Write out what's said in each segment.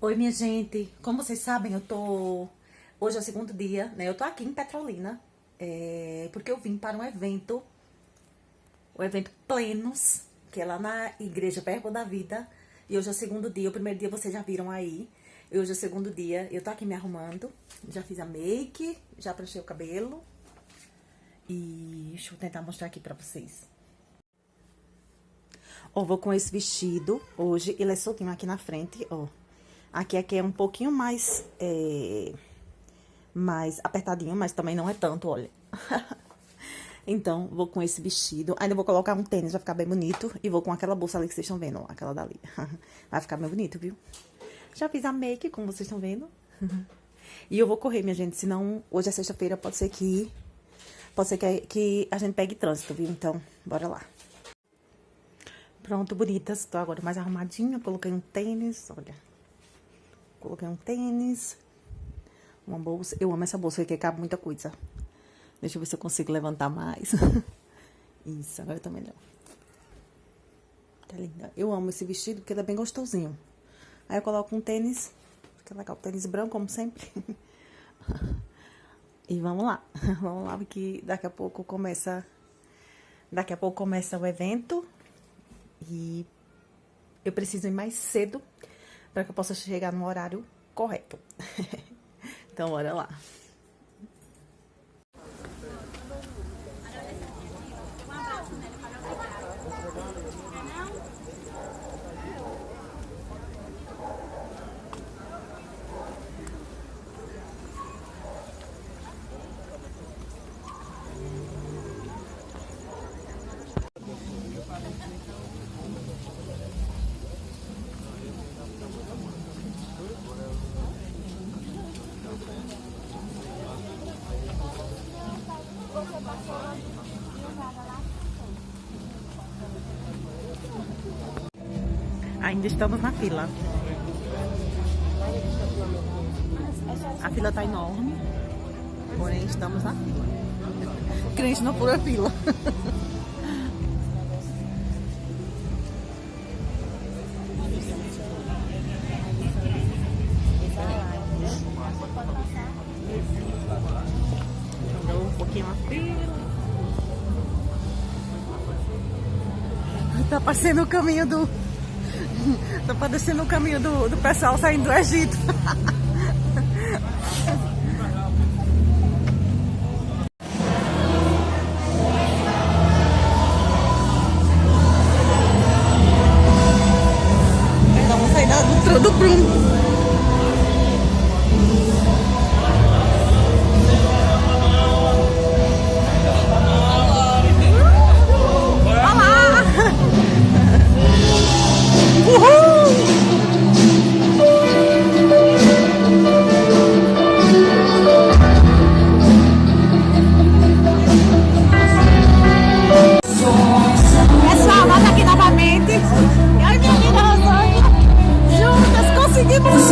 Oi, minha gente. Como vocês sabem, hoje é o segundo dia, né? Eu tô aqui em Petrolina, porque eu vim para um evento, o evento Plenos, que é lá na Igreja Verbo da Vida. E hoje é o segundo dia. O primeiro dia vocês já viram aí. E hoje é o segundo dia. Eu tô aqui me arrumando. Já fiz a make, já pranchei o cabelo. E deixa eu tentar mostrar aqui pra vocês. Ó, vou com esse vestido. Hoje ele é soltinho aqui na frente, ó. Aqui é um pouquinho mais apertadinho, mas também não é tanto, olha. Então, vou com esse vestido. Ainda vou colocar um tênis, vai ficar bem bonito. E vou com aquela bolsa ali que vocês estão vendo, ó, aquela dali. Vai ficar bem bonito, viu? Já fiz a make, como vocês estão vendo. E eu vou correr, minha gente, senão hoje é sexta-feira, pode ser que a gente pegue trânsito, viu? Então, bora lá. Pronto, bonitas. Tô agora mais arrumadinha, coloquei um tênis, olha. Coloquei um tênis, uma bolsa. Eu amo essa bolsa, porque cabe muita coisa. Deixa eu ver se eu consigo levantar mais. Isso, agora tá melhor. Tá linda. Eu amo esse vestido, porque ele é bem gostosinho. Aí eu coloco um tênis, fica legal, tênis branco, como sempre. E vamos lá. Vamos lá, porque daqui a pouco começa o evento. E eu preciso ir mais cedo para que eu possa chegar no horário correto. Então, bora lá. Ainda estamos na fila. A fila tá enorme, porém estamos na fila. Crente não pula fila. Andou um pouquinho a fila. Tá parecendo o caminho do... Tá parecendo o caminho do pessoal saindo do Egito. Vamos sair do prumo. Pessoal, nós aqui novamente. Eu e minha amiga Rosângela, juntas conseguimos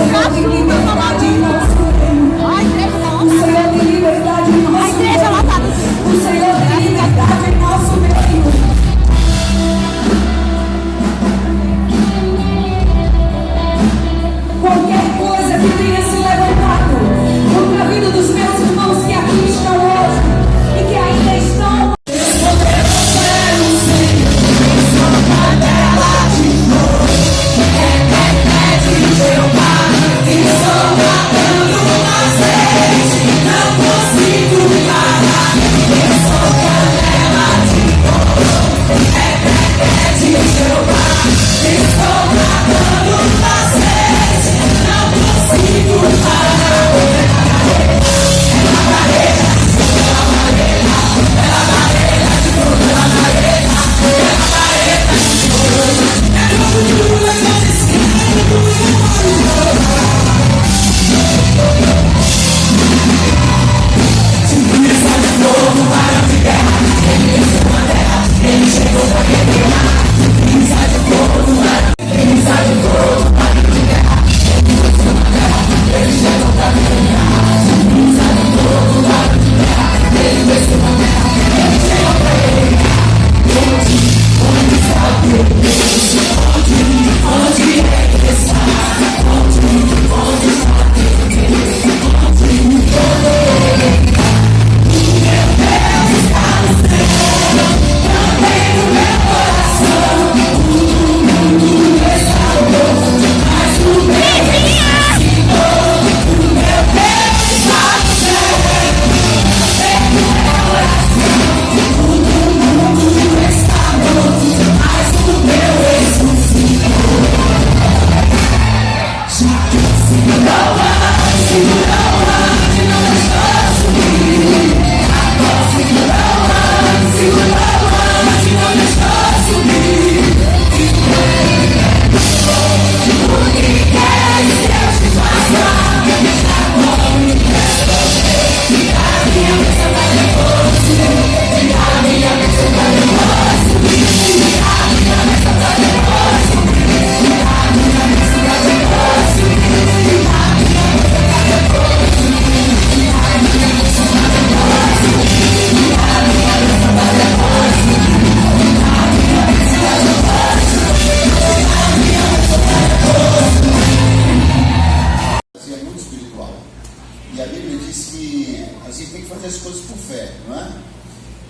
E a Bíblia diz que a gente tem que fazer as coisas por fé, não é?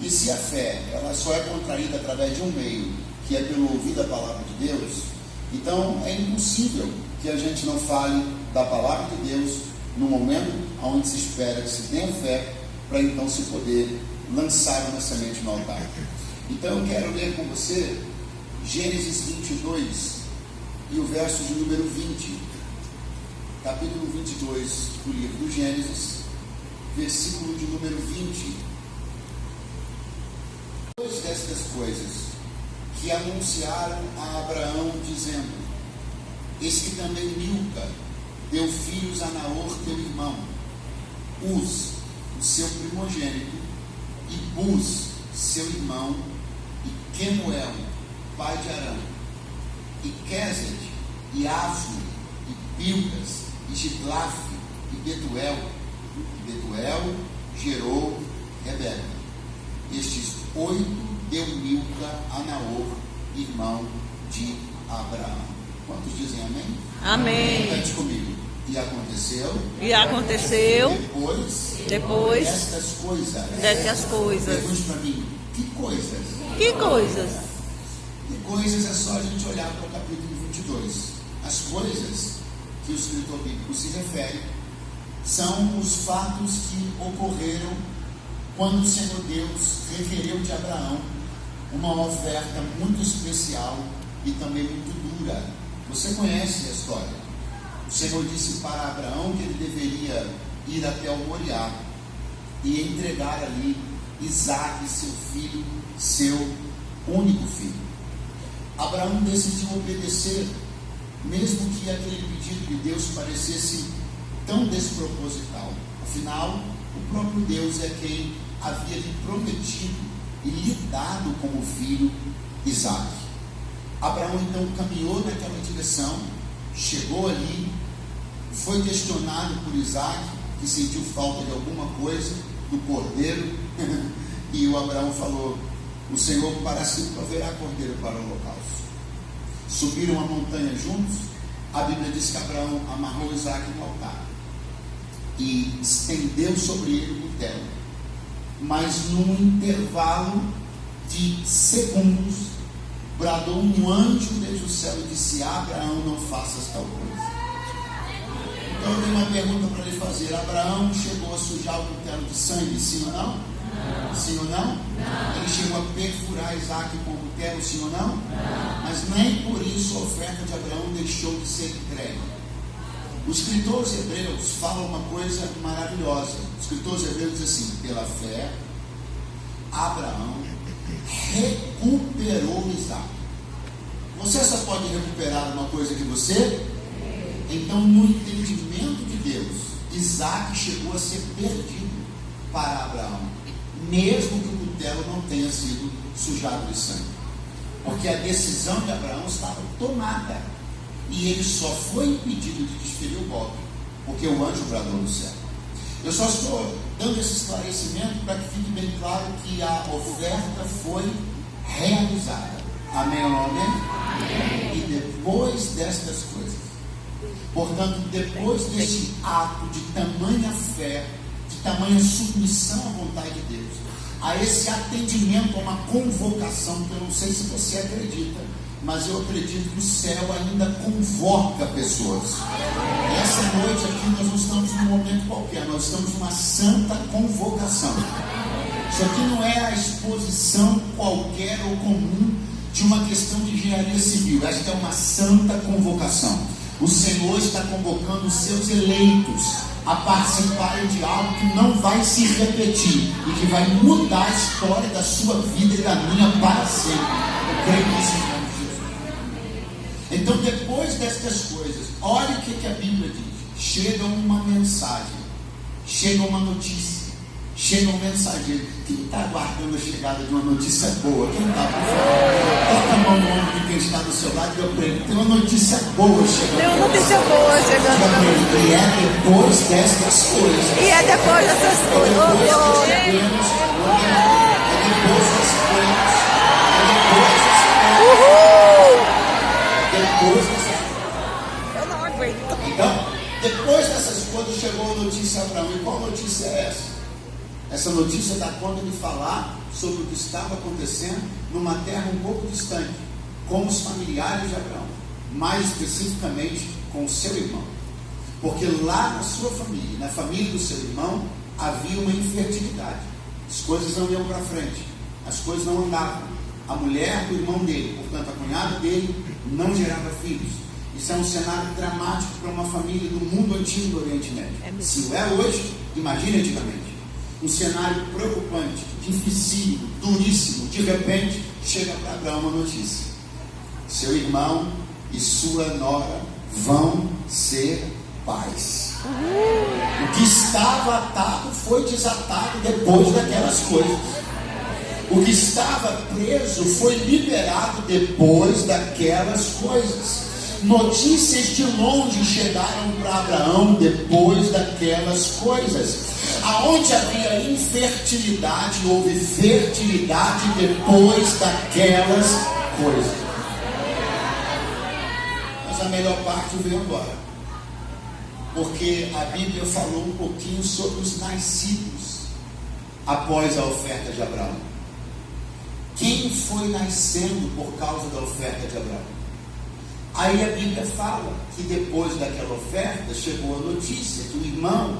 E se a fé ela só é contraída através de um meio, que é pelo ouvir da palavra de Deus, então é impossível que a gente não fale da palavra de Deus no momento onde se espera que se tenha fé, para então se poder lançar uma semente no altar. Então eu quero ler com você Gênesis 22 e o verso de número 20. Capítulo 22 do livro do Gênesis, versículo de número 20. Depois destas coisas que anunciaram a Abraão, dizendo: eis que também Milca deu filhos a Naor, teu irmão, Uz, o seu primogênito, e Buz, seu irmão, e Quemuel, pai de Arão, e Quezed, e Afro, e Pilgas, e Giglaf, e Betuel. E Betuel gerou Rebeca. Estes 8 deu Milca a Naor, irmão de Abraão. Quantos dizem amém? Amém. Repete comigo. E aconteceu. Depois destas coisas. Pergunte para mim, que coisas? Que coisas? E coisas é só a gente olhar para o capítulo 22. As coisas que o escritor bíblico se refere são os fatos que ocorreram quando o Senhor Deus requereu de Abraão uma oferta muito especial e também muito dura. Você conhece a história. O Senhor disse para Abraão que ele deveria ir até o Moriá e entregar ali Isaque, seu filho, seu único filho. Abraão decidiu obedecer, mesmo que aquele pedido de Deus parecesse tão desproposital. Afinal, o próprio Deus é quem havia lhe prometido e lhe dado como filho Isaque. Abraão então caminhou naquela direção, chegou ali, foi questionado por Isaque, que sentiu falta de alguma coisa, do cordeiro, e o Abraão falou: o Senhor para si proverá cordeiro para o holocausto. Subiram a montanha juntos. A Bíblia diz que Abraão amarrou Isaque no altar e estendeu sobre ele o cutelo. Mas num intervalo de segundos, bradou um anjo desde o céu e disse: Abraão, não faças tal coisa. Então eu tenho uma pergunta para lhe fazer. Abraão chegou a sujar o cutelo de sangue, sim ou não? Não. Sim ou não? Não. Ele chegou a perfurar Isaque com o cutelo, sim ou não? Não. Mas nem por isso a oferta de Abraão deixou de ser entregue. Os escritores hebreus falam uma coisa maravilhosa. Os escritores hebreus dizem assim: pela fé, Abraão recuperou Isaque. Você só pode recuperar uma coisa que você... Então, no entendimento de Deus, Isaque chegou a ser perdido para Abraão, mesmo que o cutelo não tenha sido sujado de sangue, porque a decisão de Abraão estava tomada e ele só foi impedido de desferir o golpe porque o anjo bradou no céu. Eu só estou dando esse esclarecimento para que fique bem claro que a oferta foi realizada. Amém ou não amém? Amém. E depois destas coisas, portanto, depois deste ato de tamanha fé, de tamanha submissão à vontade de Deus, a esse atendimento a uma convocação, que eu não sei se você acredita, mas eu acredito que o céu ainda convoca pessoas. Essa noite aqui nós não estamos num momento qualquer, nós estamos numa santa convocação. Isso aqui não é a exposição qualquer ou comum de uma questão de engenharia civil. Esta é uma santa convocação. O Senhor está convocando os seus eleitos a participarem de algo que não vai se repetir e que vai mudar a história da sua vida e da minha para sempre. Eu creio nisso em nome de Jesus. Então, depois destas coisas, olha o que a Bíblia diz. Chega uma mensagem, chega uma notícia, chega um mensageiro. Quem está aguardando a chegada de uma notícia boa? Quem está por favor? Toca a mão no ombro de quem está do seu lado e eu prego. Tem uma notícia boa chegando. Tem uma notícia boa chegando. E é depois destas coisas. E é depois dessas coisas. É depois das coisas. É depois das coisas. Depois dessas coisas. Eu não aguento. Então, depois dessas coisas chegou a notícia a Abraão. E qual notícia é essa? Essa notícia dá conta de falar sobre o que estava acontecendo numa terra um pouco distante, com os familiares de Abraão, mais especificamente com o seu irmão. Porque lá na sua família, na família do seu irmão, havia uma infertilidade. As coisas não iam para frente, as coisas não andavam. A mulher do irmão dele, portanto a cunhada dele, não gerava filhos. Isso é um cenário dramático para uma família do mundo antigo do Oriente Médio. Se o é hoje, imagine antigamente. Um cenário preocupante, difícil, duríssimo. De repente, chega para Abraão uma notícia: seu irmão e sua nora vão ser pais. O que estava atado foi desatado depois daquelas coisas. O que estava preso foi liberado depois daquelas coisas. Notícias de longe chegaram para Abraão depois daquelas coisas. Aonde havia infertilidade, houve fertilidade depois daquelas coisas. Mas a melhor parte veio agora, porque a Bíblia falou um pouquinho sobre os nascidos após a oferta de Abraão. Quem foi nascendo por causa da oferta de Abraão? Aí a Bíblia fala que depois daquela oferta chegou a notícia que o irmão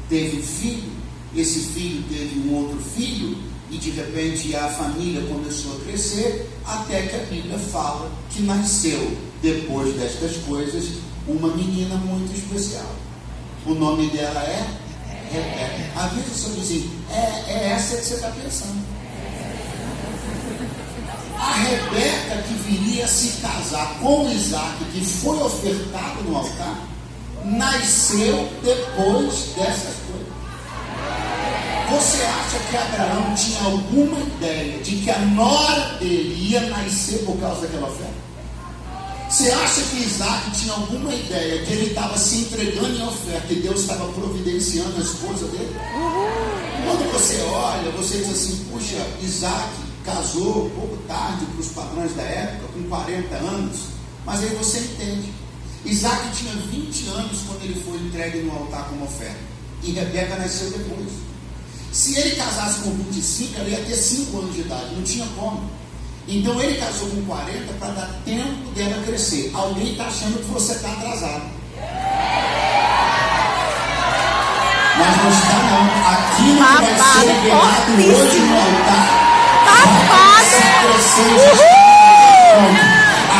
teve filho, esse filho teve um outro filho, e de repente a família começou a crescer, até que a Bíblia fala que nasceu, depois destas coisas, uma menina muito especial. O nome dela é Rebeca. Avisa o seu vizinho, é essa que você está pensando. A Rebeca que viria se casar com Isaac, que foi ofertado no altar, nasceu depois dessas coisas. Você acha que Abraão tinha alguma ideia de que a nora dele ia nascer por causa daquela oferta? Você acha que Isaac tinha alguma ideia que ele estava se entregando em oferta e Deus estava providenciando a esposa dele? Quando você olha, você diz assim: puxa, Isaac casou pouco tarde para os padrões da época, com 40 anos, mas aí você entende. Isaac tinha 20 anos quando ele foi entregue no altar como oferta, e Rebeca nasceu depois. Se ele casasse com 25, ela ia ter 5 anos de idade, não tinha como. Então ele casou com 40 para dar tempo dela crescer. Alguém está achando que você está atrasado, mas não está não. Aquilo que vai ser liberado hoje no altar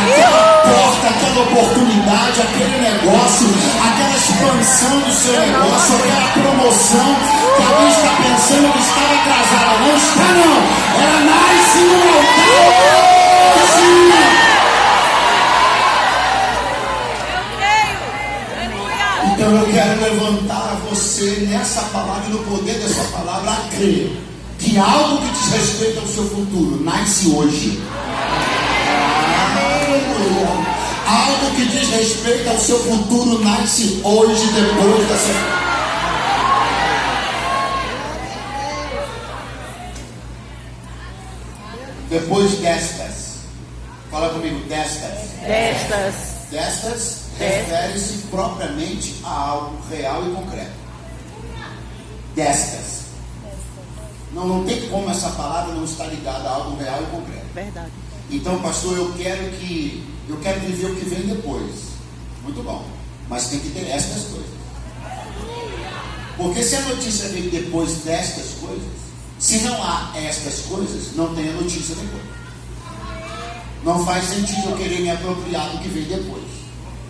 aquela porta, aquela oportunidade, aquele negócio, aquela expansão do seu negócio, aquela promoção que alguém está pensando que estava atrasada. Não está não, ela nasce no altar. Então eu quero levantar você nessa palavra, no poder dessa palavra, a crer que algo que diz respeito ao seu futuro nasce hoje. Algo que diz respeito ao seu futuro nasce hoje, depois dessa. Depois destas. Fala comigo, destas. Destas refere-se propriamente a algo real e concreto. Destas. Não tem como essa palavra não estar ligada a algo real e concreto. Verdade. Então, pastor, eu quero viver o que vem depois. Muito bom. Mas tem que ter estas coisas. Porque se a notícia vem depois destas coisas, se não há estas coisas, não tem a notícia depois. Não faz sentido eu querer me apropriar do que vem depois.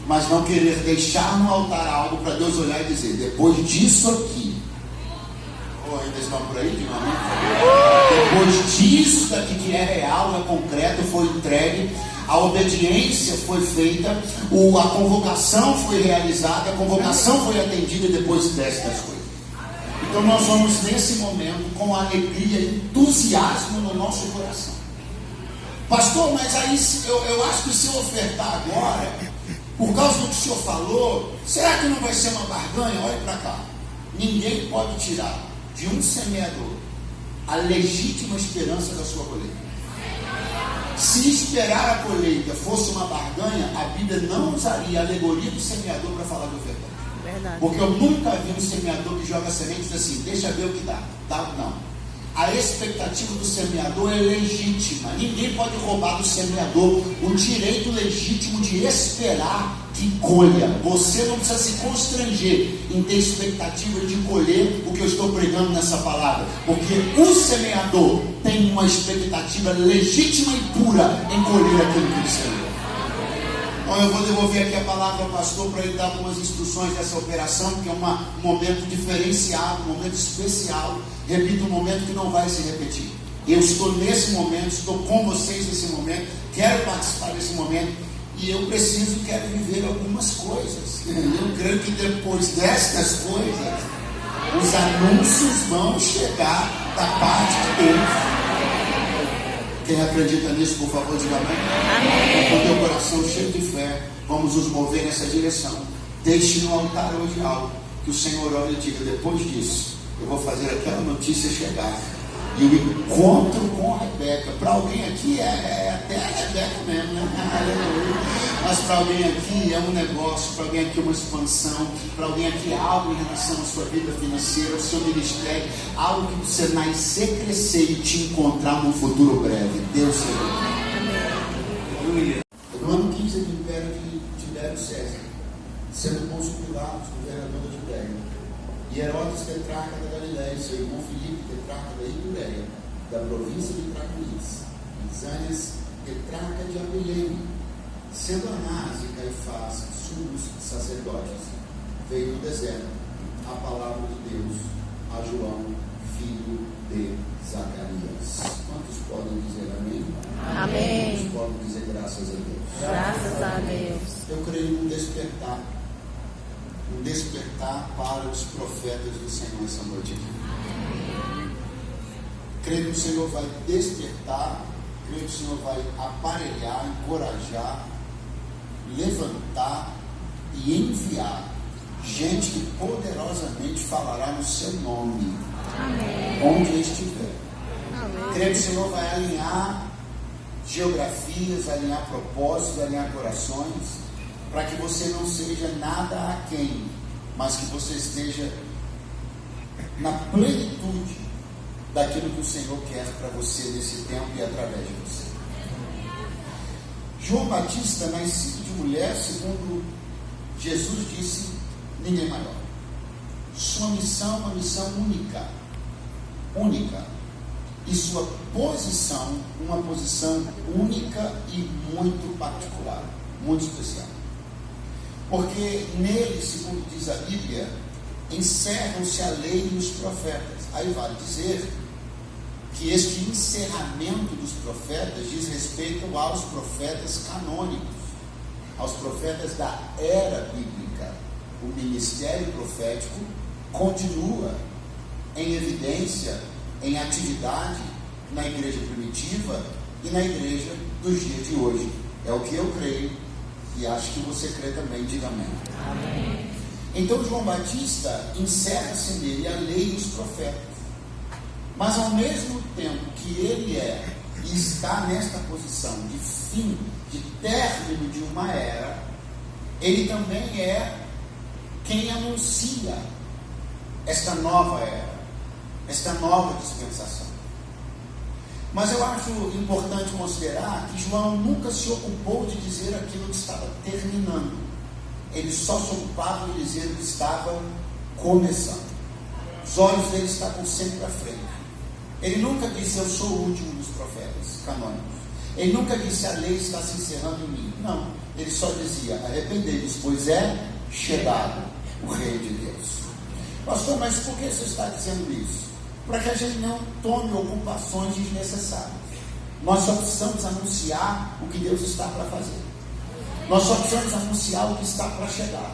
mas não querer deixar no altar algo para Deus olhar e dizer, depois disso aqui, ou ainda estão por aí, de depois disso daqui que é real, é concreto, foi entregue, a obediência foi feita, a convocação foi realizada, a convocação foi atendida depois destas coisas. Então nós vamos nesse momento com alegria e entusiasmo no nosso coração. Pastor, mas aí eu acho que se eu ofertar agora, por causa do que o senhor falou, será que não vai ser uma barganha? Olhe para cá. Ninguém pode tirar de um semeador a legítima esperança da sua colheita. Se esperar a colheita fosse uma barganha, a Bíblia não usaria a alegoria do semeador para falar de ofertante. Verdade. Porque eu nunca vi um semeador que joga sementes assim, deixa ver o que dá. Não. A expectativa do semeador é legítima. Ninguém pode roubar do semeador o direito legítimo de esperar que colha. Você não precisa se constranger em ter expectativa de colher o que eu estou pregando nessa palavra, porque o semeador tem uma expectativa legítima e pura em colher aquilo que ele semeou. Então eu vou devolver aqui a palavra ao pastor para ele dar algumas instruções dessa operação, porque é um momento diferenciado, um momento especial. Repito, um momento que não vai se repetir. Eu estou nesse momento, estou com vocês nesse momento, quero participar desse momento, e eu quero viver algumas coisas. Eu creio que depois destas coisas, os anúncios vão chegar da parte de Deus. Quem acredita nisso, por favor, diga amém. Com teu coração cheio de fé, vamos nos mover nessa direção. Deixe no altar hoje algo que o Senhor olhe e diga, depois disso, eu vou fazer aquela notícia chegar. E o encontro com a Rebeca, para alguém aqui é até a Rebeca mesmo, né? Mas para alguém aqui é um negócio, para alguém aqui é uma expansão, para alguém aqui é algo em relação à sua vida financeira, ao seu ministério, algo que você nascer, crescer e te encontrar num futuro breve. Deus seja. No ano 15 do Império de Tibério César, sendo Pôncio Pilatos governador de Judéia, e Herodes tetrarca da Galiléia, seu irmão Filipe tetrarca da Itureia, da província de Tracuís, Lisânias tetrarca de Abilene, sendo Anás e Caifás sumos sacerdotes, veio do deserto a palavra de Deus a João, filho de Zacarias. Quantos podem dizer amém? Amém. Quantos podem dizer graças a Deus? Graças a Deus. Eu creio num despertar para os profetas do Senhor essa noite aqui. Creio que o Senhor vai despertar, creio que o Senhor vai aparelhar, encorajar, levantar e enviar gente que poderosamente falará no seu nome. Amém. Onde estiver. Amém. Creio que o Senhor vai alinhar geografias, alinhar propósitos, alinhar corações, para que você não seja nada aquém, mas que você esteja na plenitude daquilo que o Senhor quer para você nesse tempo e através de você. João Batista, nascido de mulher, segundo Jesus disse, ninguém maior. Sua missão é uma missão única, e sua posição, uma posição única e muito particular, muito especial. Porque nele, segundo diz a Bíblia, encerram-se a lei e os profetas. Aí vale dizer que este encerramento dos profetas diz respeito aos profetas canônicos, aos profetas da era bíblica. O ministério profético continua em evidência, em atividade na igreja primitiva e na igreja dos dias de hoje. É o que eu creio. E acho que você crê também, diga amém. Amém. Então João Batista encerra-se nele a lei e os profetas. Mas ao mesmo tempo que ele é e está nesta posição de fim, de término de uma era, ele também é quem anuncia esta nova era, esta nova dispensação. Mas eu acho importante considerar que João nunca se ocupou de dizer aquilo que estava terminando. Ele só se ocupava de dizer o que estava começando. Os olhos dele estavam sempre à frente. Ele nunca disse, eu sou o último dos profetas canônicos. Ele nunca disse, a lei está se encerrando em mim. Não. ele só dizia: arrependei-vos, pois é chegado o reino de Deus. Pastor, mas por que você está dizendo isso? Para que a gente não tome ocupações desnecessárias. Nós só precisamos anunciar o que Deus está para fazer. Nós só precisamos anunciar o que está para chegar.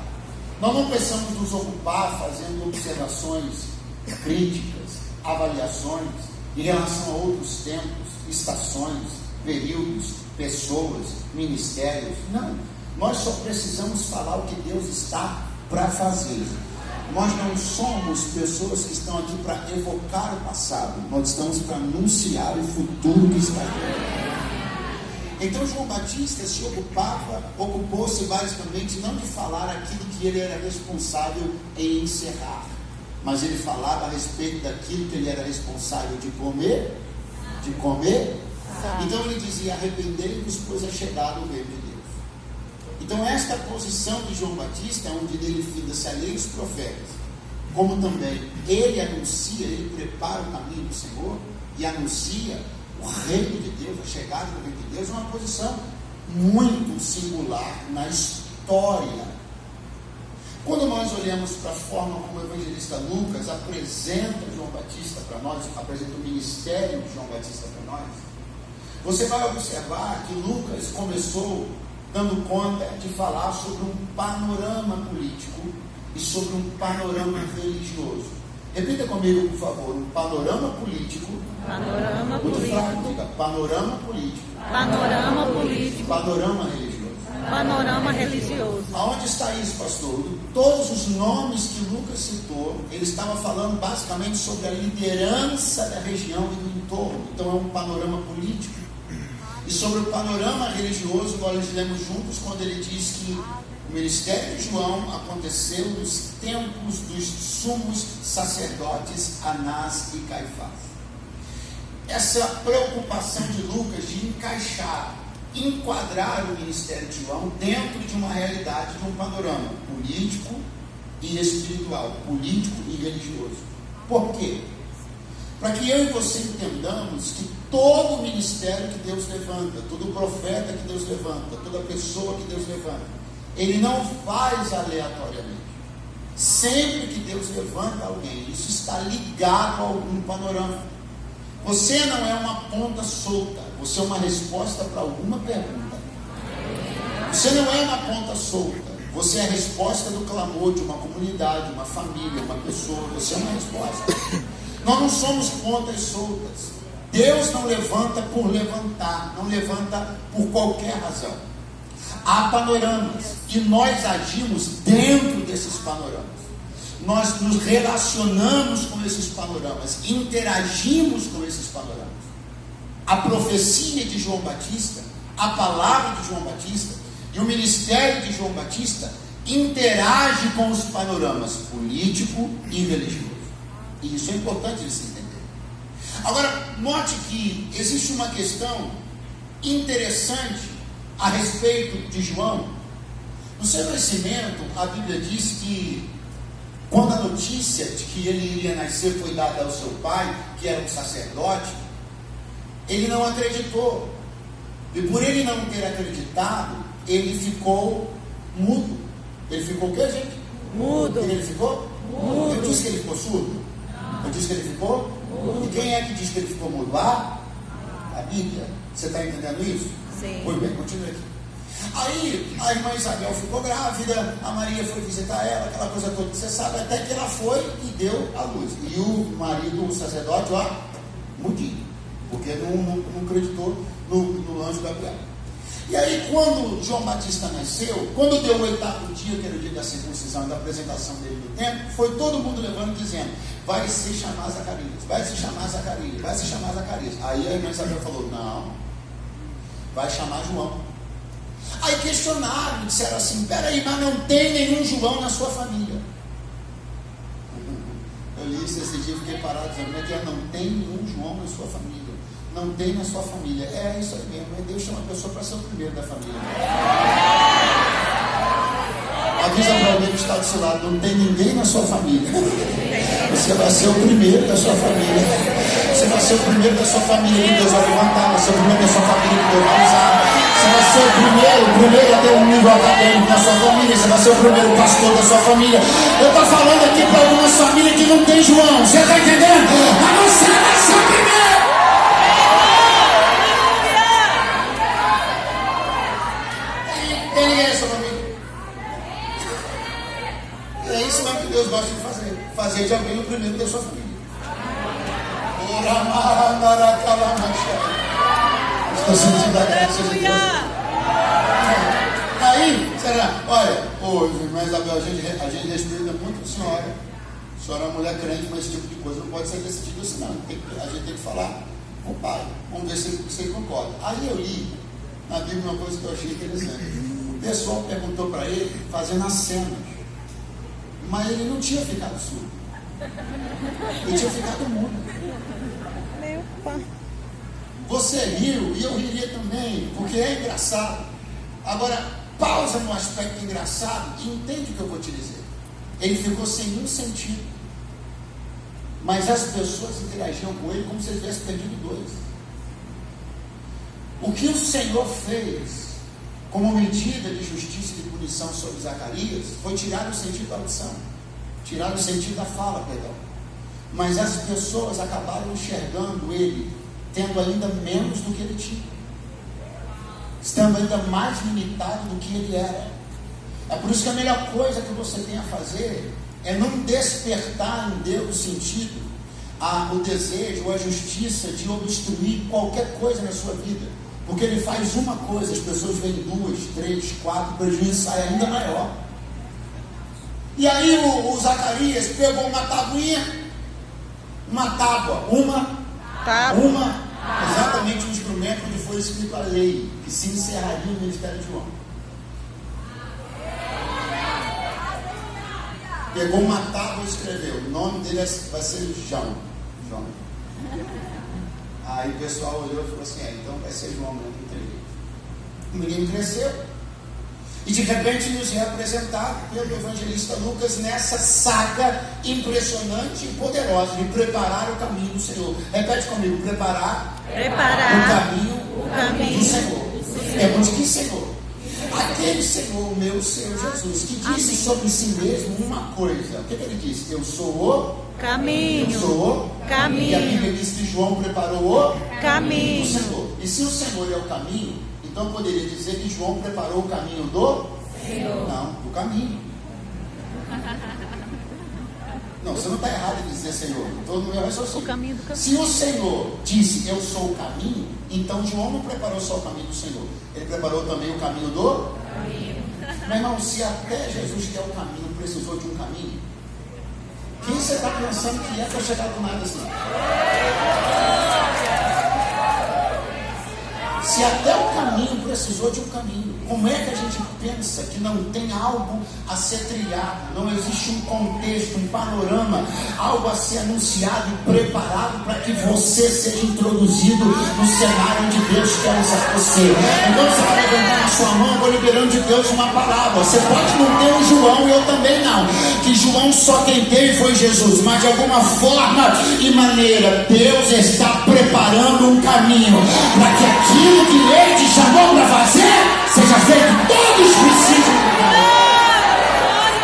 Nós não precisamos nos ocupar fazendo observações críticas, avaliações em relação a outros tempos, estações, períodos, pessoas, ministérios. Não. Nós só precisamos falar o que Deus está para fazer. Nós não somos pessoas que estão aqui para evocar o passado. Nós estamos para anunciar o futuro que está aqui. Então João Batista se ocupou-se basicamente não de falar aquilo que ele era responsável em encerrar, mas ele falava a respeito daquilo que ele era responsável de comer. Então ele dizia: arrependei-vos, pois é chegado o reino de Deus. Então esta posição de João Batista, onde ele finda-se a lei e os profetas, como também ele anuncia, ele prepara o caminho do Senhor e anuncia o reino de Deus, a chegada do reino de Deus, é uma posição muito singular na história. Quando nós olhamos para a forma como o evangelista Lucas apresenta João Batista para nós, apresenta o ministério de João Batista para nós, você vai observar que Lucas começou dando conta de falar sobre um panorama político e sobre um panorama religioso. Repita comigo, por favor: um panorama político. Panorama Muito político. fraco, diga: panorama político. Panorama político. Panorama religioso. Panorama religioso. Aonde está isso, pastor? Todos os nomes que Lucas citou, ele estava falando basicamente sobre a liderança da região e do entorno. Então é um panorama político. E sobre o panorama religioso, nós lemos juntos quando ele diz que o ministério de João aconteceu nos tempos dos sumos sacerdotes Anás e Caifás. Essa preocupação de Lucas de enquadrar o ministério de João dentro de uma realidade, de um panorama político e espiritual, político e religioso. Por quê? Para que eu e você entendamos que todo ministério que Deus levanta, todo profeta que Deus levanta, toda pessoa que Deus levanta, ele não faz aleatoriamente. Sempre que Deus levanta alguém, isso está ligado a algum panorama. Você não é uma ponta solta, você é uma resposta para alguma pergunta. Você não é uma ponta solta, você é a resposta do clamor de uma comunidade, uma família, uma pessoa. Você é uma resposta. Nós não somos pontas soltas. Deus não levanta por levantar, não levanta por qualquer razão. Há panoramas e nós agimos dentro desses panoramas. Nós nos relacionamos com esses panoramas, interagimos com esses panoramas. A profecia de João Batista, a palavra de João Batista e o ministério de João Batista interage com os panoramas político e religioso. E isso é importante de se entender. Agora, note que existe uma questão interessante a respeito de João. No seu nascimento, a Bíblia diz que quando a notícia de que ele iria nascer foi dada ao seu pai, que era um sacerdote, ele não acreditou. E por ele não ter acreditado, ele ficou mudo. Ele ficou o quê, gente? Mudo. Ele ficou? Mudo. Eu disse que ele ficou surdo? Eu disse que ele ficou? Mudo. E quem é que diz que ele ficou mudo? A Bíblia. Você está entendendo isso? Sim. Pois bem, continue aqui. Aí a irmã Isabel ficou grávida, a Maria foi visitar ela, aquela coisa toda que você sabe, até que ela foi e deu a luz. E o marido, o sacerdote, mudinho, porque não acreditou no anjo Gabriel. E aí, quando João Batista nasceu, quando deu o 8º dia, que era o dia da circuncisão e da apresentação dele no templo, foi todo mundo levando e dizendo: vai se chamar Zacarias, vai se chamar Zacarias, vai se chamar Zacarias. Aí a irmã Isabel falou: não, vai chamar João. Aí questionaram, disseram assim: peraí, mas não tem nenhum João na sua família. Eu li isso esse dia e fiquei parado dizendo: como é que é? Não tem nenhum João na sua família. Não tem na sua família. É isso aí mesmo, mas Deus chama a pessoa para ser o primeiro da família. Avisa para alguém que está do seu lado: não tem ninguém na sua família. Você vai ser o primeiro da sua família. Você vai ser o primeiro da sua família que Deus vai levantar. Vai ser o primeiro da sua família que Deus vai usar. Você vai ser o primeiro a ter um nível acadêmico na sua família. Você vai ser o primeiro pastor da sua família. Eu estou falando aqui para algumas famílias que não tem João. Você está entendendo? Mas você vai ser o primeiro. Tem ninguém na sua família. É isso mesmo que Deus gosta de fazer. Fazer de alguém o primeiro da sua família. Estou sentindo a graça de Deus. Aí, será? Olha, hoje, irmã Isabel, a gente respeita muito a senhora. A senhora é uma mulher crente, mas esse tipo de coisa não pode ser decidido assim, não. A gente tem que falar com o pai. Vamos ver se você concorda. Aí eu li na Bíblia uma coisa que eu achei interessante. O pessoal perguntou para ele, fazendo as cenas. Mas ele não tinha ficado surdo. Ele tinha ficado mudo. Meu pai. Você riu e eu riria também, porque é engraçado. Agora, pausa no aspecto engraçado e entende o que eu vou te dizer. Ele ficou sem um sentido. Mas as pessoas interagiam com ele como se ele tivesse perdido dois. O que o Senhor fez como medida de justiça e de punição sobre Zacarias foi tirar o sentido da audição, tirar o sentido da fala, perdão. Mas as pessoas acabaram enxergando ele tendo ainda menos do que ele tinha, estando ainda mais limitado do que ele era. É por isso que a melhor coisa que você tem a fazer é não despertar em Deus o sentido, o desejo ou a justiça de obstruir qualquer coisa na sua vida, porque ele faz uma coisa, as pessoas veem 2, 3, 4, o prejuízo sai ainda maior. E aí o Zacarias pegou uma tabuinha, uma tábua, exatamente um instrumento onde foi escrito a lei, que se encerraria o ministério de João. Pegou uma tábua e escreveu, o nome dele vai ser João. Aí o pessoal olhou e falou assim, então vai ser João mesmo, entendi. O menino cresceu. E de repente nos é apresentado pelo evangelista Lucas nessa saga impressionante e poderosa de preparar o caminho do Senhor. Repete comigo, preparar o caminho do Senhor. Pergunte que Senhor? Aquele Senhor, meu Senhor Jesus, que disse sobre si mesmo uma coisa. O que ele disse? Eu sou o caminho. Eu sou o caminho. E a Bíblia diz que João preparou o caminho. O Senhor. E se o Senhor é o caminho, então eu poderia dizer que João preparou o caminho do Senhor. Não, do caminho. Não, você não está errado em dizer Senhor. Estou no meu raciocínio. O caminho do caminho. Se o Senhor disse eu sou o caminho, então João não preparou só o caminho do Senhor. Ele preparou também o caminho do caminho. Meu irmão, se até Jesus, que é o caminho, precisou de um caminho, quem você está pensando que é para chegar do nada assim? Se até o caminho precisou de um caminho, como é que a gente pensa que não tem algo a ser trilhado, não existe um contexto, um panorama, algo a ser anunciado e preparado para que você seja introduzido no cenário onde Deus quer usar você? Então você vai levantar na sua mão, eu vou liberando de Deus uma palavra. Você pode não ter um João, eu também não, que João só quem teve foi Jesus, mas de alguma forma e maneira Deus está preparando um caminho para que aquilo que Ele te chamou para fazer seja feito.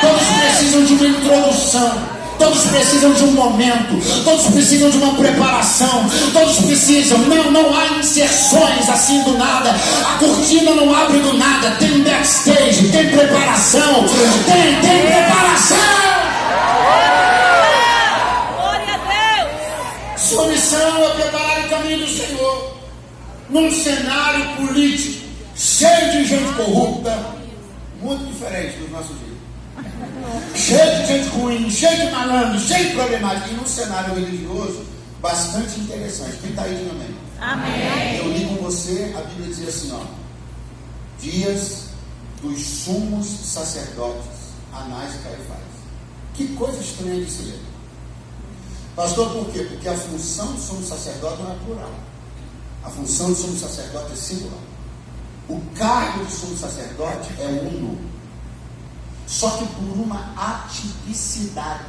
Todos precisam de uma introdução, todos precisam de um momento, todos precisam de uma preparação, todos precisam, não há inserções assim do nada, a cortina não abre do nada, tem backstage, tem preparação, tem preparação. Glória a Deus. Sua missão é preparar o caminho do Senhor num cenário político cheio de gente corrupta, muito diferente dos nossos dias, cheio de gente ruim, cheio de malandro, cheio de problemática, e num cenário religioso bastante interessante. Quem está aí, diga amém. Amém. Eu li com você, a Bíblia dizia assim, dias dos sumos sacerdotes, Anás e Caifás. Que coisa estranha de se ler. Pastor, por quê? Porque a função do sumo sacerdote não é plural. A função do sumo sacerdote é singular. O cargo de sumo sacerdote é uno. Só que por uma atipicidade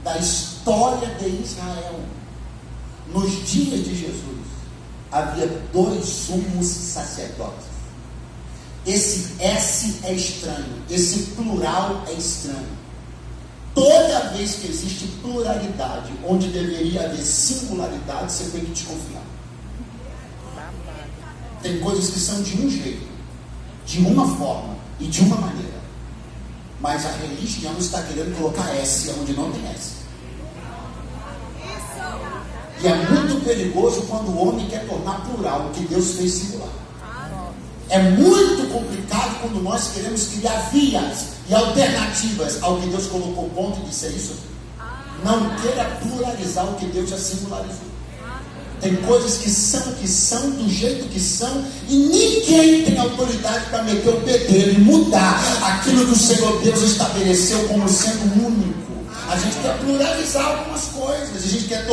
da história de Israel, nos dias de Jesus, havia 2 sumos sacerdotes. Esse S é estranho, esse plural é estranho. Toda vez que existe pluralidade, onde deveria haver singularidade, você tem que desconfiar. Tem coisas que são de um jeito, de uma forma e de uma maneira. Mas a religião está querendo colocar S onde não tem S. E é muito perigoso quando o homem quer tornar plural o que Deus fez singular. É muito complicado quando nós queremos criar vias e alternativas ao que Deus colocou ponto e disse: é isso. Não queira pluralizar o que Deus já singularizou. Tem coisas que são do jeito que são, e ninguém tem autoridade para meter o bedelho e mudar aquilo que o Senhor Deus estabeleceu como sendo único. A gente quer pluralizar algumas coisas, a gente quer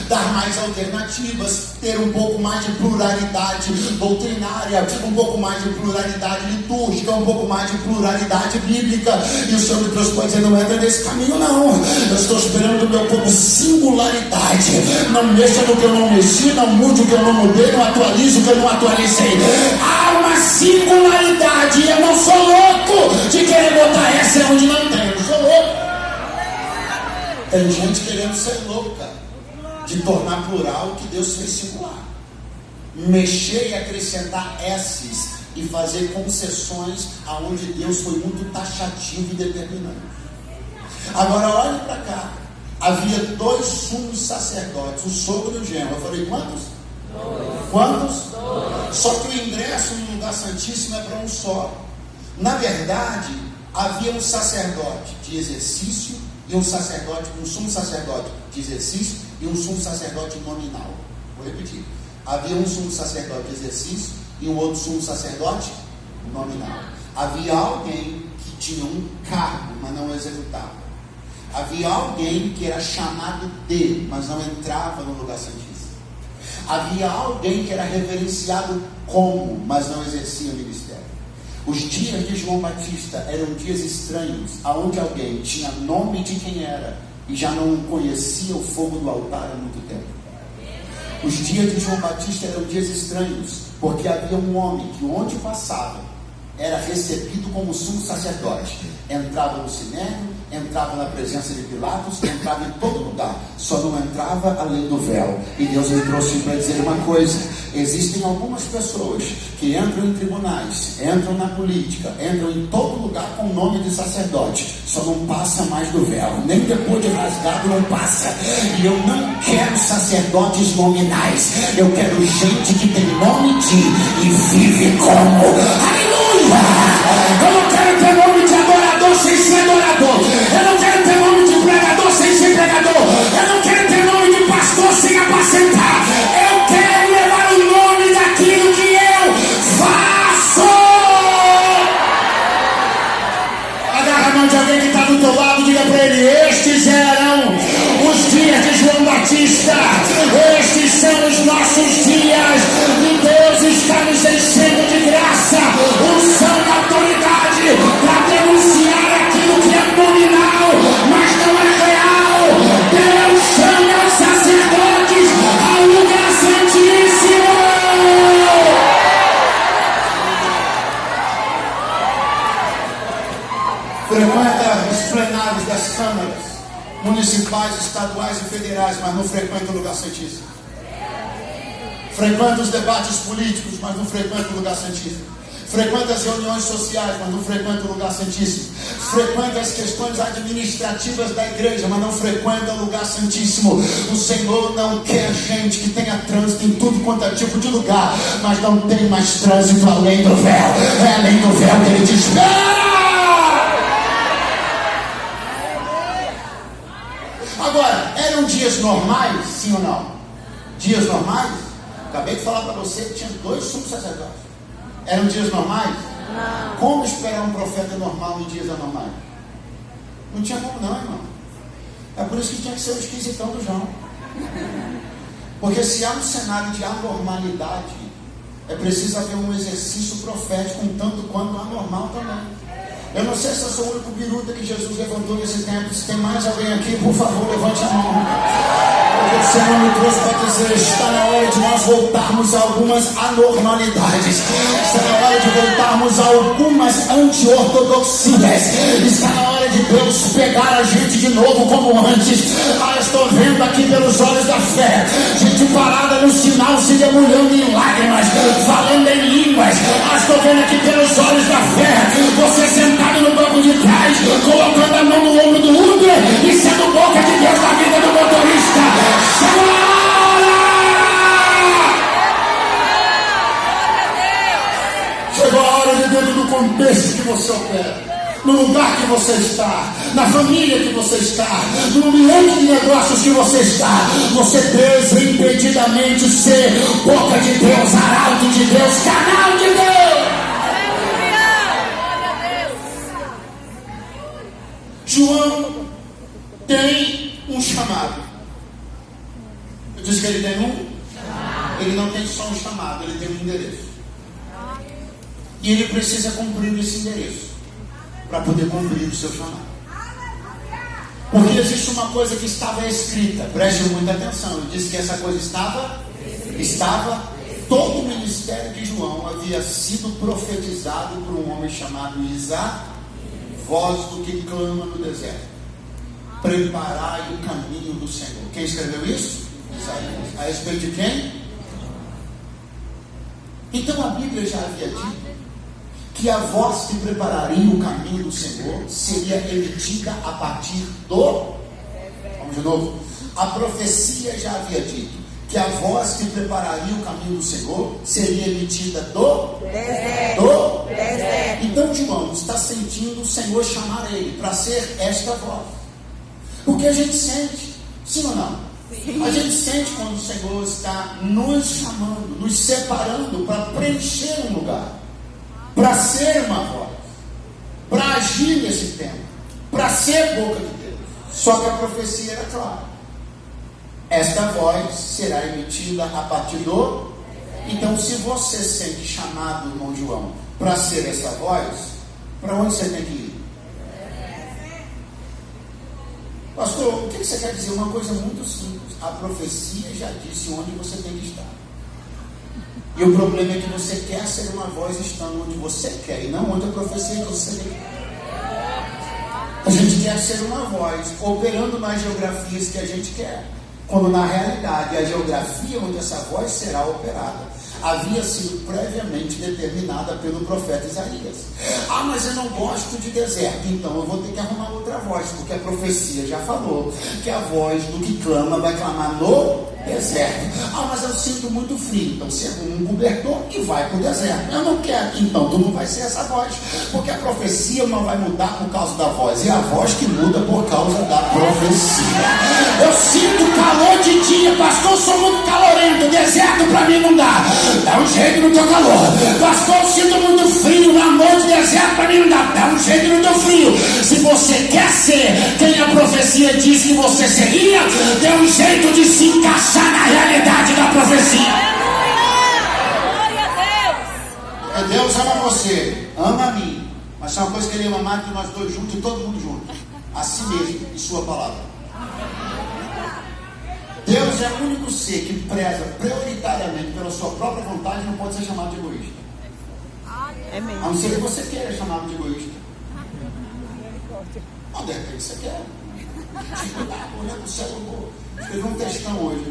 dar mais alternativas, ter um pouco mais de pluralidade doutrinária, um pouco mais de pluralidade litúrgica, um pouco mais de pluralidade bíblica. E o Senhor me trouxe para dizer: não entra nesse caminho não. Eu estou esperando do meu povo singularidade. Não mexa no que eu não mexi, não mude o que eu não mudei, não atualize o que eu não atualizei. Há uma singularidade, e eu não sou louco de querer botar essa onde não tem. Eu sou louco. Tem gente querendo ser louca de tornar plural o que Deus fez singular. Mexer e acrescentar S's e fazer concessões aonde Deus foi muito taxativo e determinante. Agora olhe para cá. Havia 2 sumos sacerdotes, o sogro e o genro. Eu falei quantos? 2. Quantos? 2. Só que o ingresso no lugar santíssimo é para um só. Na verdade, havia um sacerdote de exercício e um sumo sacerdote de exercício e um sumo sacerdote nominal. Vou repetir. Havia um sumo sacerdote de exercício e um outro sumo sacerdote nominal. Havia alguém que tinha um cargo, mas não executava. Havia alguém que era chamado de, mas não entrava no lugar santíssimo. Havia alguém que era reverenciado como, mas não exercia o ministério. Os dias de João Batista eram dias estranhos, onde alguém tinha nome de quem era e já não conhecia o fogo do altar há muito tempo. Os dias de João Batista eram dias estranhos, porque havia um homem que onde passava era recebido como sumo sacerdote. Entrava no sinédrio, entrava na presença de Pilatos, entrava em todo lugar, só não entrava além do véu. E Deus me trouxe para dizer uma coisa: existem algumas pessoas que entram em tribunais, entram na política, entram em todo lugar com o nome de sacerdote, só não passa mais do véu, nem depois de rasgado não passa. E eu não quero sacerdotes nominais, eu quero gente que tem nome de e vive como. Aleluia! Eu não quero ter nome de adorador sem ser adorador. Eu não quero ter nome de pregador sem ser pregador. Eu não quero ter nome de pastor sem apacentar. Eu quero levar o nome daquilo que eu faço. Agarra a mão de alguém que está do teu lado, diga para ele: estes eram os dias de João Batista. Estes são os nossos dias. E Deus está nos enchendo de graça, unção e autoridade para denunciar aquilo que é nominal, mas não é real. Deus chama os sacerdotes ao lugar santíssimo. Frequenta os plenários das câmaras municipais, estaduais e federais, mas não frequenta o lugar santíssimo. Frequenta os debates políticos, mas não frequenta o lugar santíssimo. Frequenta as reuniões sociais, mas não frequenta o lugar santíssimo. Frequenta as questões administrativas da igreja, mas não frequenta o lugar santíssimo. O Senhor não quer gente que tenha trânsito em tudo quanto é tipo de lugar, mas não tem mais trânsito além do véu. É além do véu que Ele te espera. Agora, eram dias normais, sim ou não? Dias normais? Acabei de falar para você que tinha 2 sumos sacerdotes. Eram dias normais? Não. Como esperar um profeta normal em dias anormais? Não tinha como não, irmão. É por isso que tinha que ser o esquisitão do João. Porque se há um cenário de anormalidade, é preciso haver um exercício profético um tanto quanto anormal também. Eu não sei se eu sou o único biruta que Jesus levantou nesse tempo. Se tem mais alguém aqui, por favor, levante a mão. O Senhor me trouxe para dizer: está na hora de nós voltarmos a algumas anormalidades, está na hora de voltarmos a algumas anti-ortodoxias, está na hora de Deus pegar a gente de novo como antes. Estou vendo aqui pelos olhos da fé, gente parada no sinal, se debulhando em lágrimas, falando em línguas. Estou vendo aqui pelos olhos da fé, você sentado no banco de trás, colocando a mão no ombro do Uber e sendo boca de Deus na vida do motorista. Chegou a hora! Chegou a hora de, dentro do contexto que você opera, no lugar que você está, na família que você está, no ambiente de negócios que você está, você desimpedidamente ser boca de Deus, arauto de Deus, canal de Deus. João tem um chamado. Eu disse que ele tem um? Ele não tem só um chamado, ele tem um endereço. E ele precisa cumprir esse endereço para poder cumprir o seu chamado. Porque existe uma coisa que estava escrita, preste muita atenção. Eu disse que essa coisa estava, todo o ministério de João havia sido profetizado por um homem chamado Isaías, voz do que clama no deserto: preparai o caminho do Senhor. Quem escreveu isso? Isaías. A respeito de quem? Então a Bíblia já havia dito que a voz que prepararia o caminho do Senhor seria emitida a partir do... Vamos de novo. A profecia já havia dito que a voz que prepararia o caminho do Senhor seria emitida do deserto. Então João está sentindo o Senhor chamar ele para ser esta voz. Porque a gente sente, sim ou não? Sim. A gente sente quando o Senhor está nos chamando, nos separando para preencher um lugar, para ser uma voz, para agir nesse tempo, para ser boca de Deus. Só que a profecia era clara: esta voz será emitida a partir do... Então, se você sente chamado, irmão João, para ser essa voz, para onde você tem que ir? Pastor, o que você quer dizer? Uma coisa muito simples. A profecia já disse onde você tem que estar. E o problema é que você quer ser uma voz estando onde você quer, e não onde a profecia diz que você tem que estar. A gente quer ser uma voz operando nas geografias que a gente quer, quando na realidade a geografia onde essa voz será operada havia sido previamente determinada pelo profeta Isaías. Mas eu não gosto de deserto, então eu vou ter que arrumar outra voz, porque a profecia já falou que a voz do que clama vai clamar no deserto. Mas eu sinto muito frio, então você arruma um cobertor e vai para o deserto. Eu não quero, então tu não vai ser essa voz, porque a profecia não vai mudar por causa da voz, é a voz que muda por causa da profecia. Eu sinto calor de dia, pastor, eu sou muito calorento, deserto para mim não dá. Dá um jeito no teu calor. Pastor, eu sinto muito frio na noite, deserto para mim não dá. Dá um jeito no teu frio. Se você quer ser quem a profecia diz que você seria, dê um jeito de se encaixar na realidade da profecia. Deus ama você, ama a mim, mas é uma coisa que ele ama mais que nós dois juntos e todo mundo junto, a si mesmo e sua palavra. Deus é o único ser que preza prioritariamente pela sua própria vontade, não pode ser chamado de egoísta. É mesmo. A não ser que você queira chamado de egoísta. De repente você quer. Olha para o céu, eu vou escrever um textão hoje,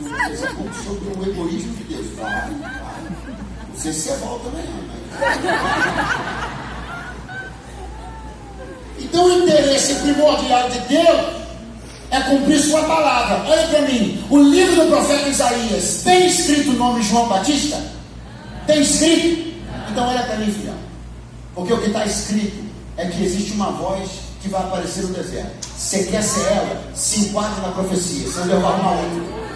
sobre o egoísmo de Deus. Vai. Não sei se você volta amanhã, mas... Então o interesse primordial de Deus é cumprir sua palavra. Olha para mim, o livro do profeta Isaías tem escrito o nome João Batista? Tem escrito? Então olha para mim, filhão, porque o que está escrito é que existe uma voz que vai aparecer no deserto. Você quer ser ela? Se enquadre na profecia, senão Deus vai arrumar outra.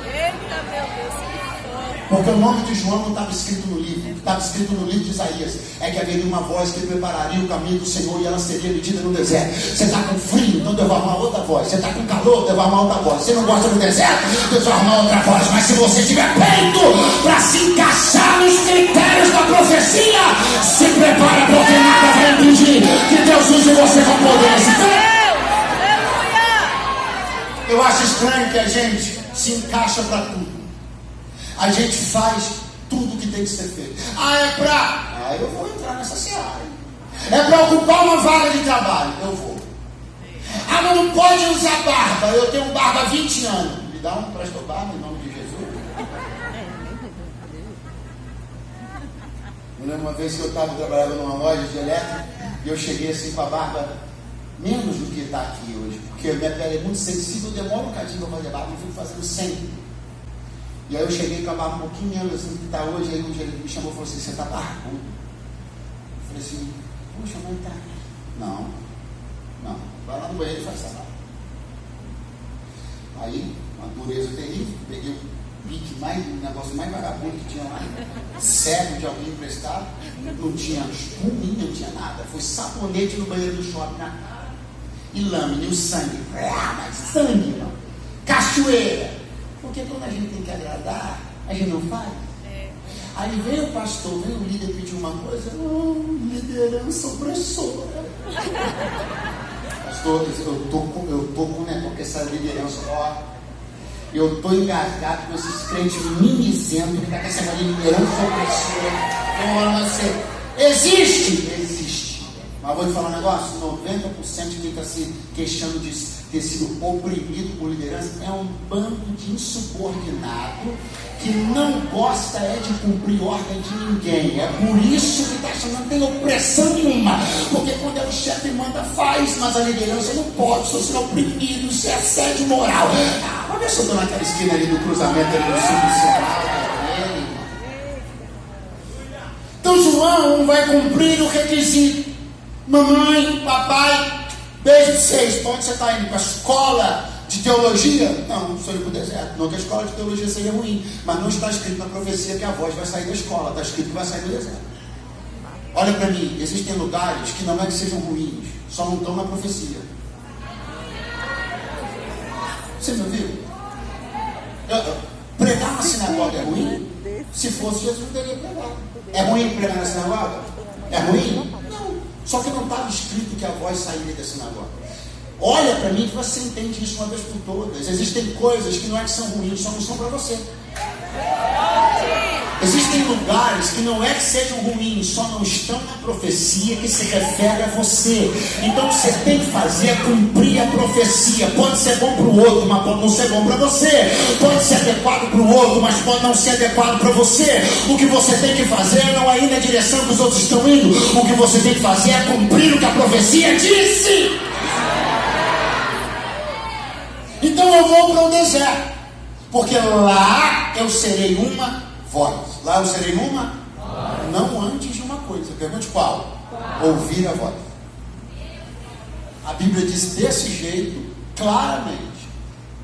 Porque o nome de João não estava escrito no livro. O que estava escrito no livro de Isaías é que haveria uma voz que prepararia o caminho do Senhor e ela seria emitida no deserto. Você está com frio, então Deus vai arrumar outra voz. Você está com calor, Deus vai arrumar outra voz. Você não gosta do deserto, Deus vai arrumar outra voz. Mas se você tiver peito para se encaixar nos critérios da profecia, se prepara, porque nada vai impedir que Deus use você com poder. Eu acho estranho que a gente se se encaixa para tudo. A gente faz tudo que tem que ser feito. Eu vou entrar nessa seara. É para ocupar uma vaga de trabalho, eu vou. Mas não pode usar barba, eu tenho barba há 20 anos. Me dá um pastor barba em nome de Jesus. Eu lembro uma vez que eu estava trabalhando numa loja de elétrica e eu cheguei assim com a barba menos do que está aqui hoje, porque a minha pele é muito sensível, demora um bocadinho para fazer barba, eu fico fazendo sempre. E aí eu cheguei com a barba um pouquinho menos assim do que está hoje, aí um gerente me chamou e falou assim, você está barbudo? Eu falei assim, puxa, mas tá. Não, vai lá no banheiro e faz essa barba. Aí, uma dureza terrível, peguei o negócio mais vagabundo que tinha lá, cego de alguém emprestado, não tinha espuminha, não tinha nada, foi sabonete no banheiro do shopping na cara, e lâmina, e o sangue, mas sangue não, cachoeira, porque quando a gente tem que agradar, a gente não faz. Aí veio o pastor, veio o líder pedir uma coisa, liderança opressora. Pastor, eu tô com negócio com essa liderança, eu estou engasgado com esses crentes mimizentos, que com essa liderança opressora. Você existe. Mas vou te falar um negócio: 90% de quem está se queixando de ter sido oprimido por liderança é um bando de insubordinado que não gosta de cumprir ordem de ninguém. É por isso que está achando que não tem opressão nenhuma. Porque quando o chefe manda, faz, mas a liderança não pode. Se você é oprimido, isso é assédio moral. Vai ver se eu estou naquela esquina ali do cruzamento ali no sul. Então João vai cumprir o requisito. Mamãe, papai, beijo de vocês. Para onde você está indo? Para a escola de teologia? Não estou indo para o deserto. Não que a escola de teologia seja ruim, mas não está escrito na profecia que a voz vai sair da escola. Está escrito que vai sair do deserto. Olha para mim, existem lugares que não é que sejam ruins, só não estão na profecia. Você me ouviu? Pregar na sinagoga é ruim? Se fosse, Jesus não teria pregado. É ruim pregar na sinagoga? É ruim? Não. Só que não estava escrito que a voz sairia da sinagoga. Olha para mim que você entende isso uma vez por todas. Existem coisas que não é que são ruins, só não são para você. Existem lugares que não é que sejam ruins, só não estão na profecia que se refere a você. Então o que você tem que fazer é cumprir a profecia. Pode ser bom para o outro, mas pode não ser bom para você. Pode ser adequado para o outro, mas pode não ser adequado para você. O que você tem que fazer não é ir na direção que os outros estão indo. O que você tem que fazer é cumprir o que a profecia disse. Então eu vou para o deserto, porque lá eu serei uma voz. Lá eu serei uma voz. Não antes de uma coisa. Pergunte qual? Ouvir a voz. A Bíblia diz desse jeito, claramente.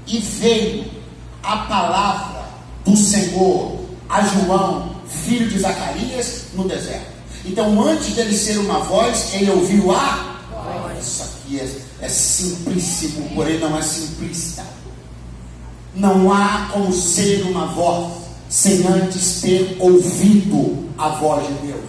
E veio a palavra do Senhor a João, filho de Zacarias, no deserto. Então antes dele ser uma voz, ele ouviu a voz. Isso aqui é simplíssimo, porém não é simplista. Não há como ser uma voz sem antes ter ouvido a voz de Deus.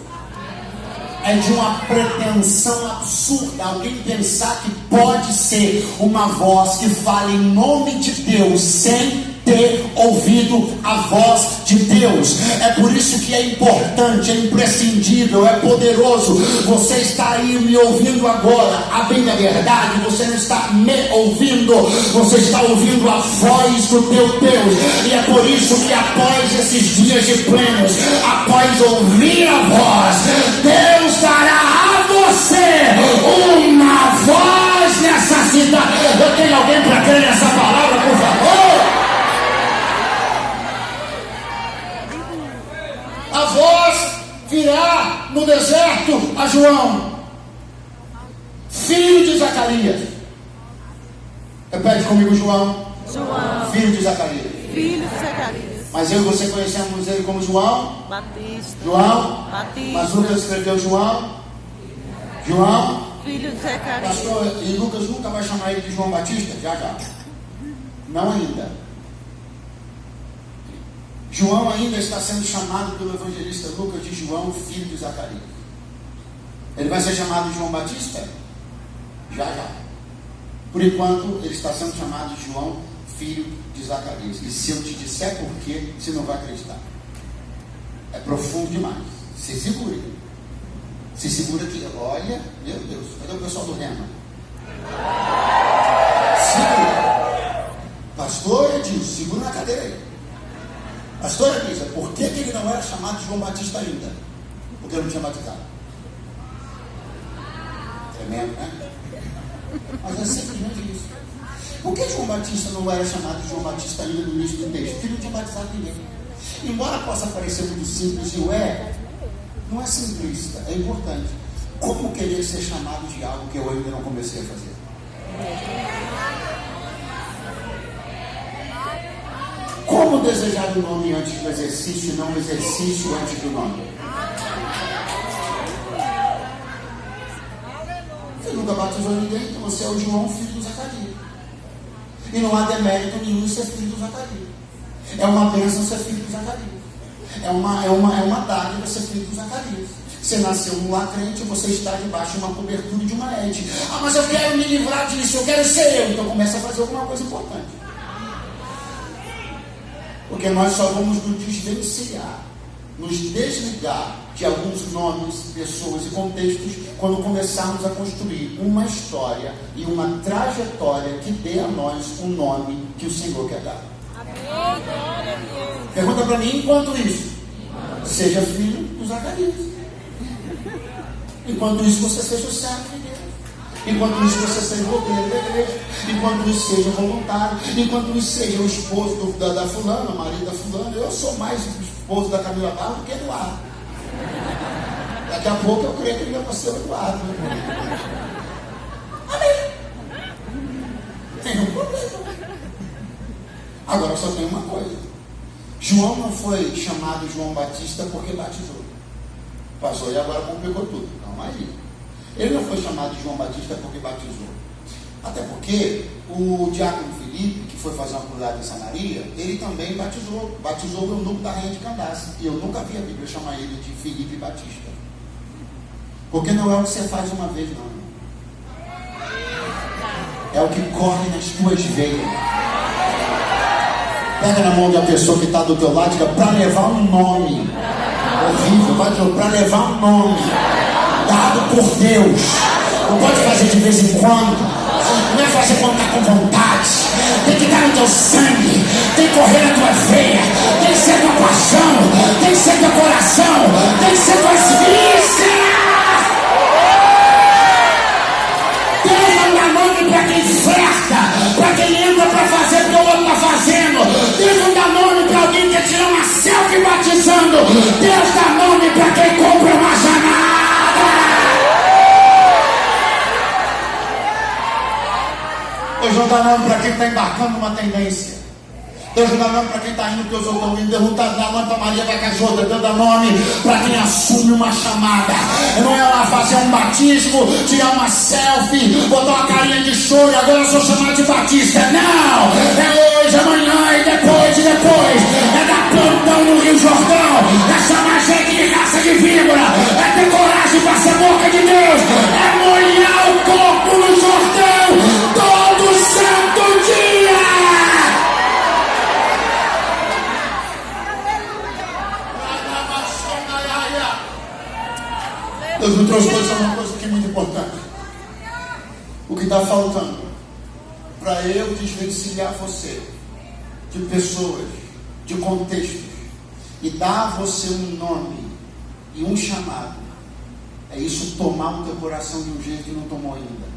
É de uma pretensão absurda alguém pensar que pode ser uma voz que fala em nome de Deus sem ter ouvido a voz de Deus. É por isso que é importante, é imprescindível, é poderoso. Você está aí me ouvindo agora. A bem da verdade, você não está me ouvindo, você está ouvindo a voz do teu Deus. E é por isso que após esses dias de plenos, após ouvir a voz, Deus dará a você uma voz nessa cidade. Eu tenho alguém para crer nessa palavra, por favor? A voz virá no deserto a João, filho de Zacarias. Repete comigo, João. Filho de Zacarias. Filho de Zacarias. Mas eu e você conhecemos ele como João Batista. João Batista. Mas Lucas escreveu João, filho de Zacarias. pastor, e Lucas nunca vai chamar ele de João Batista? Já. Não ainda. João ainda está sendo chamado pelo evangelista Lucas de João, filho de Zacarias. Ele vai ser chamado de João Batista? Já. Por enquanto, ele está sendo chamado de João, filho de Zacarias. E se eu te disser por quê, você não vai acreditar. É profundo demais. Se segure. Se segura aqui. Olha, meu Deus, cadê o pessoal do Rema? Segura. Pastor Edilson, segura na cadeira aí. Pastor Edilson, por que ele não era chamado de João Batista ainda? Porque ele não tinha batizado. Tremendo, né? Mas é simplesmente isso. Por que João Batista não era chamado de João Batista ainda no início do texto? Porque ele não tinha batizado ninguém. Embora possa parecer muito simples, e não é simplista, é importante. Como querer ser chamado de algo que eu ainda não comecei a fazer? Como desejar o nome antes do exercício e não o exercício antes do nome? Você nunca batizou ninguém, então você é o João, filho do Zacarias. E não há demérito nenhum em ser filho do Zacarias. É uma bênção ser filho do Zacarias. É uma dádiva ser filho do Zacarias. Você nasceu num lar crente, você está debaixo de uma cobertura de uma ede. Ah, mas eu quero me livrar disso, eu quero ser eu. Então começa a fazer alguma coisa importante. Porque nós só vamos nos desvencilhar, nos desligar de alguns nomes, pessoas e contextos quando começarmos a construir uma história e uma trajetória que dê a nós um nome que o Senhor quer dar. Pergunta para mim, enquanto isso, seja filho do Zacarias. Enquanto isso, você seja o servo de Deus. Enquanto isso, você seja o obreiro da igreja. Enquanto isso, seja voluntário. Enquanto isso, seja o esposo da fulana, o marido da fulana. Eu sou mais o esposo da Camila Barro do que Eduardo. Daqui a pouco eu creio que ele vai ser o Eduardo. Amém. Nenhum problema. Agora só tem uma coisa. João não foi chamado João Batista porque batizou. Passou e agora complicou tudo. Calma aí. Ele não foi chamado de João Batista porque batizou. Até porque o diácono Filipe, que foi fazer uma cruzada em Samaria, ele também batizou. Batizou o eunuco da rainha de Candace. E eu nunca vi a Bíblia chamar ele de Filipe Batista. Porque não é o que você faz uma vez, não. É o que corre nas tuas veias. Pega na mão da pessoa que está do teu lado e diga, para levar um nome. Horrível, vai dizer, para levar um nome dado por Deus. Não pode fazer de vez em quando. Não é fazer quando está com vontade. Tem que estar no teu sangue. Tem que correr na tua veia. Tem que ser tua paixão. Tem que ser teu coração. Tem que ser tuas vísceras. Deus não dá nome para quem flerta, para quem entra para fazer o que o outro está fazendo. Deus não dá nome para alguém que quer tirar uma selfie batizando. Deus dá nome para quem compra uma janada. Deus não dá nome para quem está embarcando numa tendência. Deus não dá nome para quem está indo, Deus não dá nome. Deus não dá nome para Maria da Cajota. Deus dá nome para quem assume uma chamada. Não é lá fazer um batismo, tirar uma selfie, botar uma carinha de choro. Agora eu sou chamado de batista. Não! É hoje, amanhã e depois. É dar plantão no Rio Jordão. É chamar gente de raça de víbora. É ter coragem para ser boca de Deus. É molhar o corpo no Jordão todo santo dia. Deus me trouxe hoje uma coisa que é muito importante. O que está faltando para eu desvencilhar você de pessoas, de contextos e dar a você um nome e um chamado, é isso tomar o teu coração de um jeito que não tomou ainda.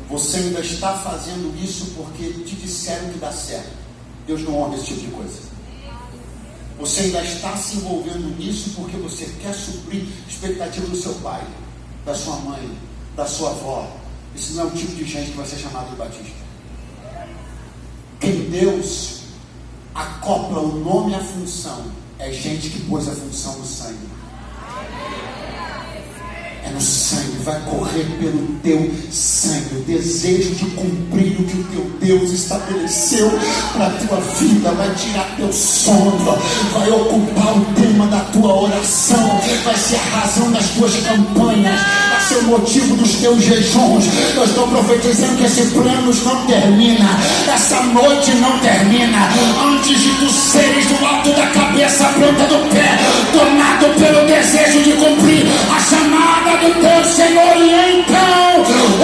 Você ainda está fazendo isso porque te disseram que dá certo. Deus não honra esse tipo de coisa. Você ainda está se envolvendo nisso porque você quer suprir a expectativa do seu pai, da sua mãe, da sua avó. Isso não é o tipo de gente que vai ser chamado de batista. Quem Deus acopla o nome à função é gente que pôs a função no sangue. É no sangue, vai correr pelo teu sangue. O desejo de cumprir o que o teu Deus estabeleceu para a tua vida, vai tirar teu sono, vai ocupar o tema da tua oração, vai ser a razão das tuas campanhas, vai ser o motivo dos teus jejuns. Eu estou profetizando que esse planos não termina, essa noite não termina, antes de tu seres do alto da cabeça à planta do pé, tomado pelo desejo de cumprir a chamada do teu Senhor. E então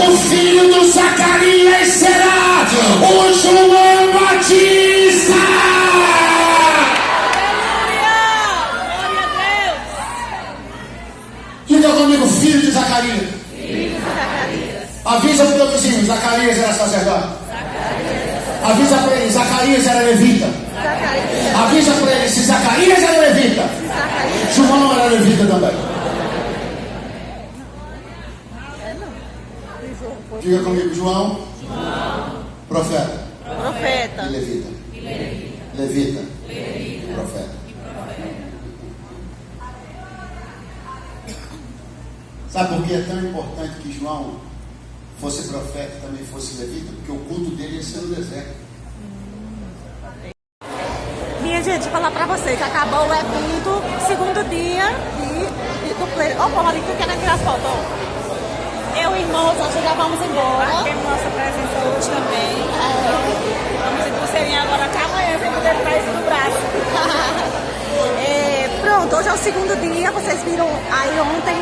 o filho do Zacarias será o João Batista. Glória a Deus. Diga comigo, filho de Zacarias. Filho de Zacarias. Avisa para o teu vizinho, Zacarias era sacerdote. Avisa para ele, Zacarias era levita. Zacarias. Avisa para ele, se Zacarias era levita, Zacarias. João era levita também. Diga comigo, João. Profeta. Profeta. E levita. Levita. Profeta. Sabe por que é tão importante que João fosse profeta e também fosse levita? Porque o culto dele ia ser no deserto. Minha gente, falar pra vocês, acabou o evento, segundo dia do pleno. Ó, Paulo, ali, tu quer tirar foto? Eu e irmãos, nós já vamos embora. Temos nossa presença hoje também. Vamos ir pro Serinho agora, até amanhã, vem poder pra isso no braço. Pronto, hoje é o segundo dia, vocês viram aí ontem,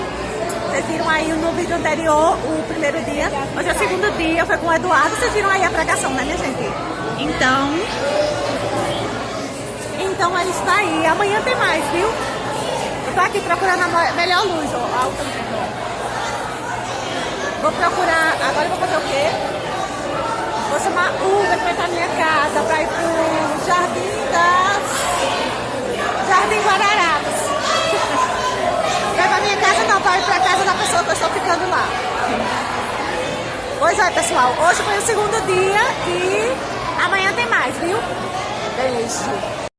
vocês viram aí no vídeo anterior, o primeiro dia. Hoje é o segundo dia, foi com o Eduardo, vocês viram aí a pregação, né, minha gente? Então é isso daí, amanhã tem mais, viu? Eu tô aqui procurando a melhor luz, ó. Vou procurar, agora eu vou fazer o quê? Vou chamar Uber pra ir pra minha casa, pra ir pro Jardim Guararapes. Pra ir pra minha casa não, pra ir pra casa da pessoa que eu estou ficando lá. Pois é, pessoal, hoje foi o segundo dia e amanhã tem mais, viu? Beijo.